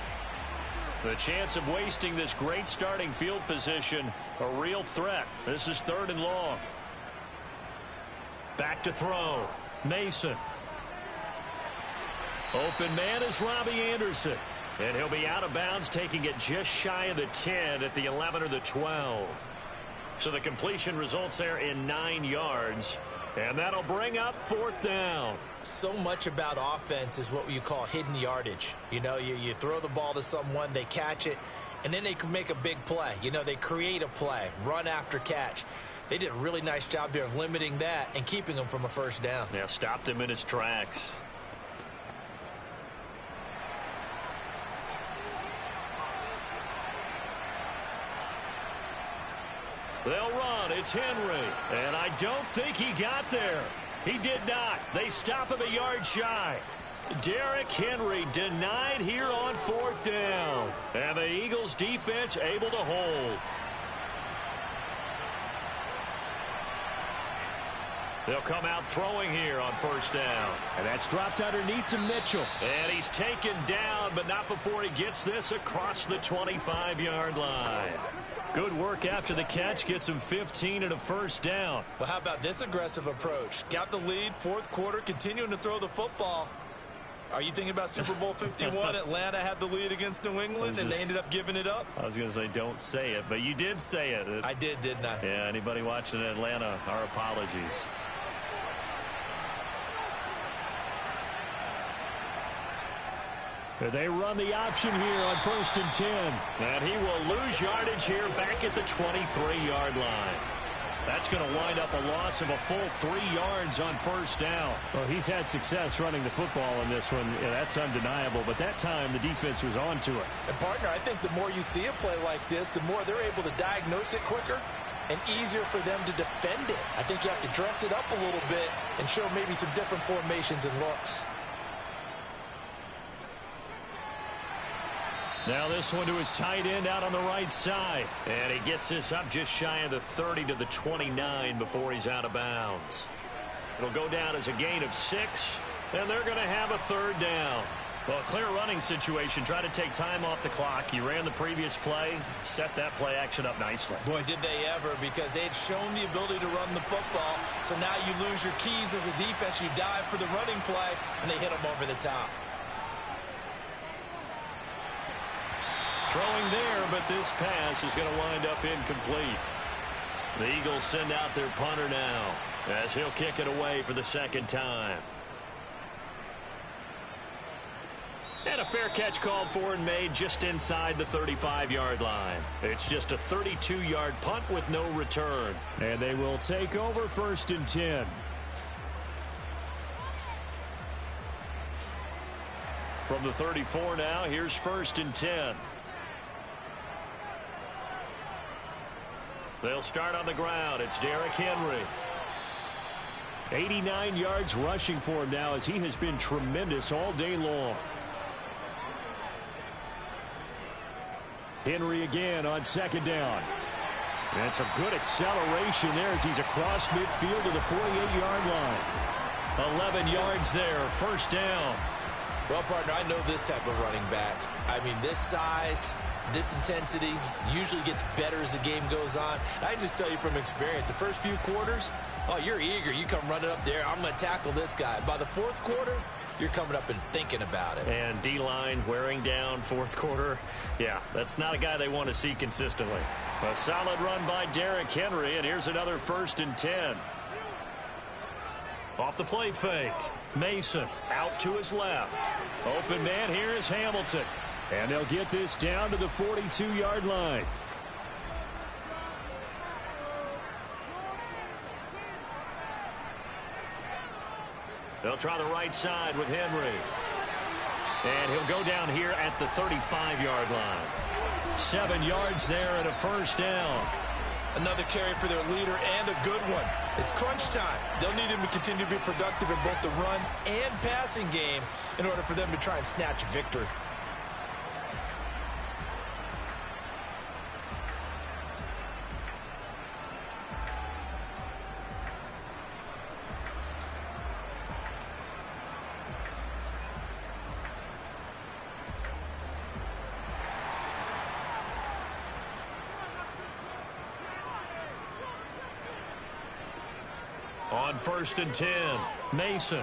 The chance of wasting this great starting field position, a real threat. This is 3rd and long. Back to throw, Mason. Open man is Robbie Anderson. And he'll be out of bounds, taking it just shy of the 10 at the 11 or the 12. So the completion results there in 9 yards. And that'll bring up 4th down. So much about offense is what you call hidden yardage. You know, you throw the ball to someone, they catch it, and then they can make a big play. You know, they create a play, run after catch. They did a really nice job there of limiting that and keeping him from a 1st down. Yeah, stopped him in his tracks. They'll run. It's Henry. And I don't think he got there. He did not. They stop him a yard shy. Derrick Henry denied here on 4th down. And the Eagles defense able to hold. They'll come out throwing here on 1st down. And that's dropped underneath to Mitchell. And he's taken down, but not before he gets this across the 25-yard line. Good work after the catch. Gets him 15 and a 1st down. Well, how about this aggressive approach? Got the lead, 4th quarter, continuing to throw the football. Are you thinking about Super Bowl 51? Atlanta had the lead against New England, and they ended up giving it up? I was going to say don't say it, but you did say it. I did, didn't I? Yeah, anybody watching Atlanta, our apologies. They run the option here on 1st and 10. And he will lose yardage here back at the 23-yard line. That's going to wind up a loss of a full 3 yards on 1st down. Well, he's had success running the football in this one. Yeah, that's undeniable. But that time, the defense was on to it. And, partner, I think the more you see a play like this, the more they're able to diagnose it quicker and easier for them to defend it. I think you have to dress it up a little bit and show maybe some different formations and looks. Now this one to his tight end out on the right side. And he gets this up just shy of the 30 to the 29 before he's out of bounds. It'll go down as a gain of 6, and they're going to have a third down. Well, a clear running situation. Try to take time off the clock. He ran the previous play, set that play action up nicely. Boy, did they ever, because they had shown the ability to run the football. So now you lose your keys as a defense. You dive for the running play, and they hit them over the top. Throwing there, but this pass is going to wind up incomplete. The Eagles send out their punter now, as he'll kick it away for the second time. And a fair catch called for and made just inside the 35-yard line. It's just a 32-yard punt with no return. And they will take over 1st and 10. From the 34 now, here's 1st and 10. They'll start on the ground. It's Derrick Henry. 89 yards rushing for him now, as he has been tremendous all day long. Henry again on 2nd down. And some good acceleration there as he's across midfield to the 48-yard line. 11 yards there, 1st down. Well, partner, I know this type of running back. I mean, this size, this intensity usually gets better as the game goes on. And I can just tell you from experience, the first few quarters, oh, you're eager. You come running up there, I'm going to tackle this guy. By the 4th quarter, you're coming up and thinking about it. And D-line wearing down 4th quarter. Yeah, that's not a guy they want to see consistently. A solid run by Derrick Henry, and here's another 1st and 10. Off the play fake. Mason out to his left. Open man here is Hamilton. And they'll get this down to the 42-yard line. They'll try the right side with Henry. And he'll go down here at the 35-yard line. 7 yards there and a 1st down. Another carry for their leader and a good one. It's crunch time. They'll need him to continue to be productive in both the run and passing game in order for them to try and snatch a victory. On 1st and 10, Mason.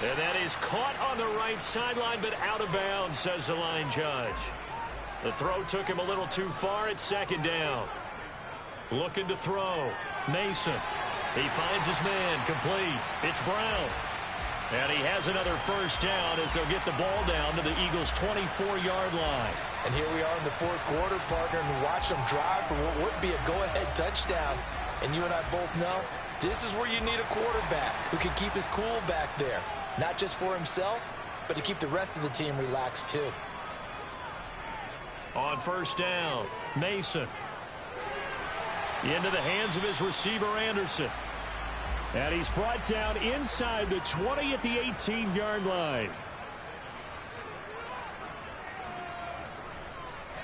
And that is caught on the right sideline, but out of bounds, says the line judge. The throw took him a little too far at 2nd down. Looking to throw. Mason. He finds his man, complete. It's Brown. And he has another 1st down as they'll get the ball down to the Eagles' 24-yard line. And here we are in the 4th quarter, partner, and watch them drive for what would be a go-ahead touchdown. And you and I both know this is where you need a quarterback who can keep his cool back there. Not just for himself, but to keep the rest of the team relaxed too. On 1st down, Mason. Into the hands of his receiver, Anderson. And he's brought down inside the 20 at the 18-yard line.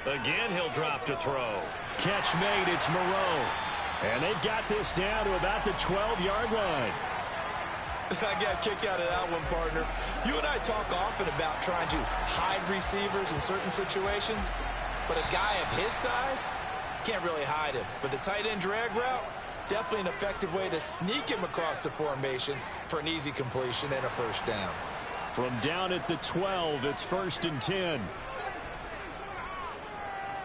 Again, he'll drop to throw. Catch made, it's Moreau. And they've got this down to about the 12-yard line. I got a kick out of that one, partner. You and I talk often about trying to hide receivers in certain situations, but a guy of his size can't really hide him. But the tight end drag route, definitely an effective way to sneak him across the formation for an easy completion and a 1st down. From down at the 12, it's 1st and 10.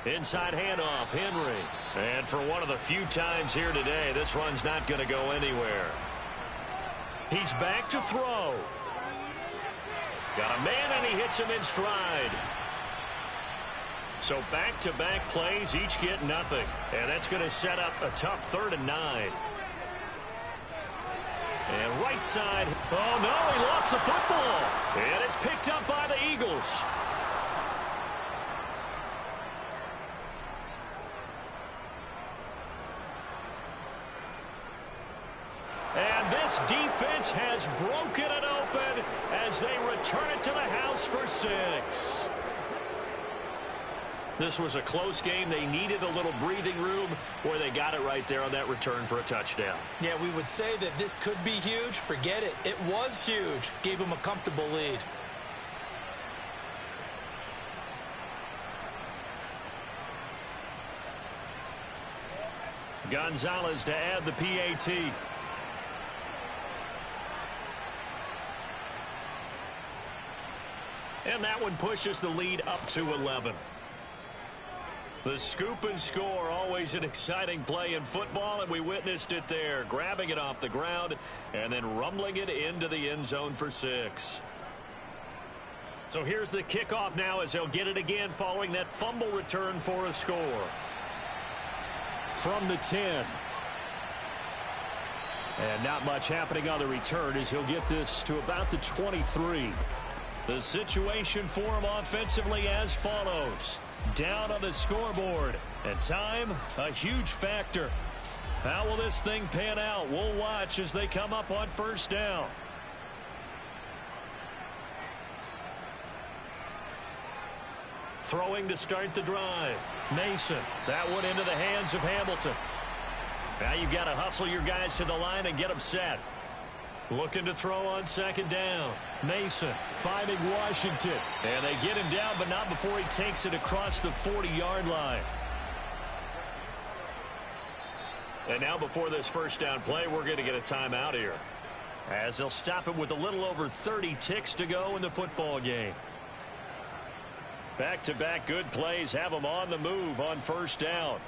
Inside handoff, Henry. And for one of the few times here today, this run's not going to go anywhere. He's back to throw. Got a man, and he hits him in stride. So back-to-back plays, each get nothing. And that's going to set up a tough 3rd and 9. And right side. Oh, no, he lost the football. And it's picked up by the Eagles. And this defense has broken it open as they return it to the house for 6. This was a close game. They needed a little breathing room, or they got it right there on that return for a touchdown. Yeah, we would say that this could be huge. Forget it. It was huge. Gave them a comfortable lead. Gonzalez to add the PAT. And that one pushes the lead up to 11. The scoop and score, always an exciting play in football, and we witnessed it there, grabbing it off the ground and then rumbling it into the end zone for 6. So here's the kickoff now as they'll get it again following that fumble return for a score. From the 10. And not much happening on the return as he'll get this to about the 23. The situation for him offensively as follows. Down on the scoreboard. And time, a huge factor. How will this thing pan out? We'll watch as they come up on first down. Throwing to start the drive. Mason. That one into the hands of Hamilton. Now you've got to hustle your guys to the line and get them set. Looking to throw on second down. Mason finding Washington. And they get him down, but not before he takes it across the 40-yard line. And now before this first down play, we're going to get a timeout here, as they'll stop him with a little over 30 ticks to go in the football game. Back-to-back good plays have them on the move on first down.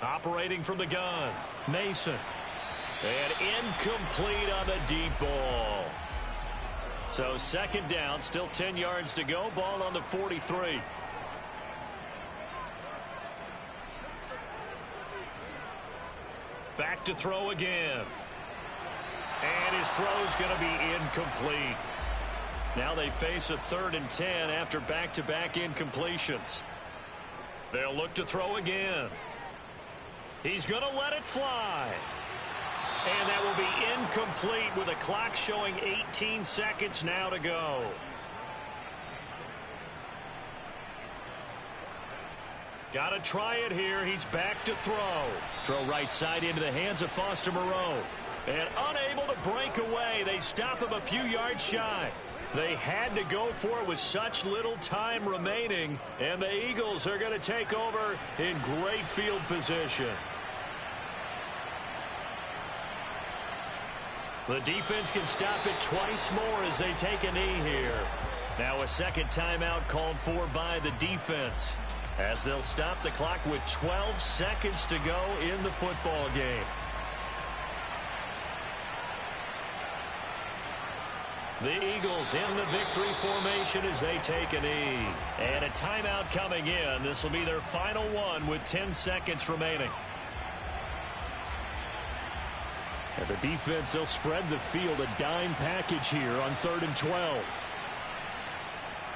Operating from the gun. Mason. And incomplete on the deep ball. So second down, still 10 yards to go. Ball on the 43. Back to throw again. And his throw's going to be incomplete. Now they face a 3rd and 10 after back-to-back incompletions. They'll look to throw again. He's going to let it fly. And that will be incomplete with a clock showing 18 seconds now to go. Got to try it here. He's back to throw. Throw right side into the hands of Foster Moreau. And unable to break away. They stop him a few yards shy. They had to go for it with such little time remaining. And the Eagles are going to take over in great field position. The defense can stop it twice more as they take a knee here. Now a second timeout called for by the defense, as they'll stop the clock with 12 seconds to go in the football game. The Eagles in the victory formation as they take a knee. And a timeout coming in. This will be their final one with 10 seconds remaining. And the defense, they'll spread the field, a dime package here on 3rd and 12.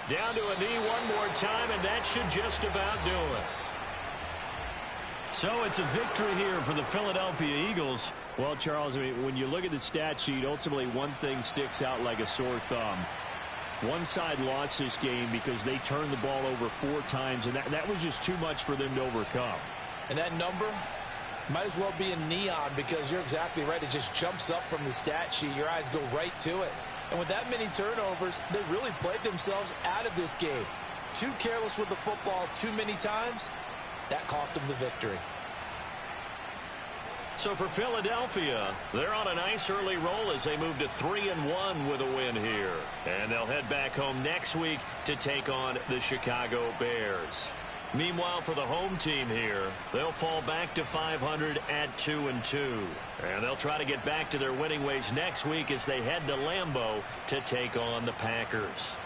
Down to a knee one more time, and that should just about do it. So it's a victory here for the Philadelphia Eagles. Well, Charles, I mean, when you look at the stat sheet, ultimately one thing sticks out like a sore thumb. One side lost this game because they turned the ball over 4 times, and that was just too much for them to overcome. And that number might as well be in neon, because you're exactly right. It just jumps up from the stat sheet. Your eyes go right to it. And with that many turnovers, they really played themselves out of this game. Too careless with the football too many times. That cost them the victory. So for Philadelphia, they're on a nice early roll as they move to 3-1 with a win here. And they'll head back home next week to take on the Chicago Bears. Meanwhile, for the home team here, they'll fall back to 500 at 2-2. And they'll try to get back to their winning ways next week as they head to Lambeau to take on the Packers.